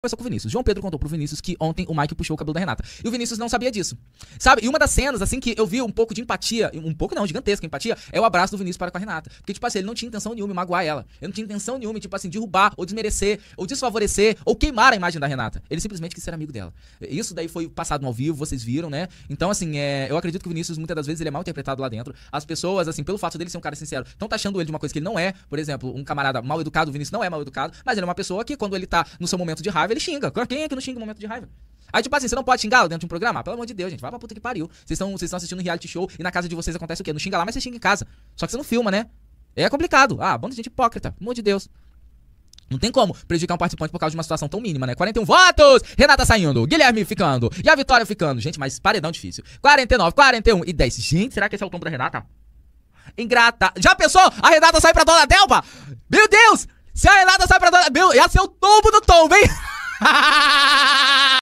conversou com o Vinícius. João Pedro contou pro Vinícius que ontem o Mike puxou o cabelo da Renata. E o Vinícius não sabia disso. Sabe? E uma das cenas, assim, que eu vi um pouco de empatia, um pouco não, gigantesca empatia, é o abraço do Vinícius para com a Renata. Porque, tipo assim, ele não tinha intenção nenhuma em magoar ela. Ele não tinha intenção nenhuma, tipo assim, derrubar, ou desmerecer, ou desfavorecer, ou queimar a imagem da Renata. Ele simplesmente quis ser amigo dela. Isso daí foi passado no ao vivo, vocês viram, né? Então, assim, eu acredito que o Vinícius, muitas das vezes, ele é mal interpretado lá dentro. As pessoas, assim, pelo fato dele ser um cara sincero, estão taxando ele de uma coisa que ele não é. Por exemplo, um camarada mal educado, o Vinícius não é mal educado, mas ele é uma pessoa que, quando ele tá no seu momento de raiva, ele xinga. Quem é que não xinga no momento de raiva? Aí, tipo assim, você não pode xingar dentro de um programa? Pelo amor de Deus, gente, vai pra puta que pariu. Vocês estão assistindo um reality show e na casa de vocês acontece o quê? Não xinga lá, mas você xinga em casa. Só que você não filma, né? É complicado. Ah, bando de gente hipócrita, pelo amor de Deus. Não tem como prejudicar um participante por causa de uma situação tão mínima, né? 41 votos! Renata saindo, Guilherme ficando, e a Vitória ficando. Gente, mas paredão difícil. 49, 41 e 10. Gente, será que esse é o tom da Renata? Ingrata. Já pensou? A Renata sai pra Dona Delva? Meu Deus! Se a Renata sai pra Dona... Meu, ia ser o tombo do tom, vem!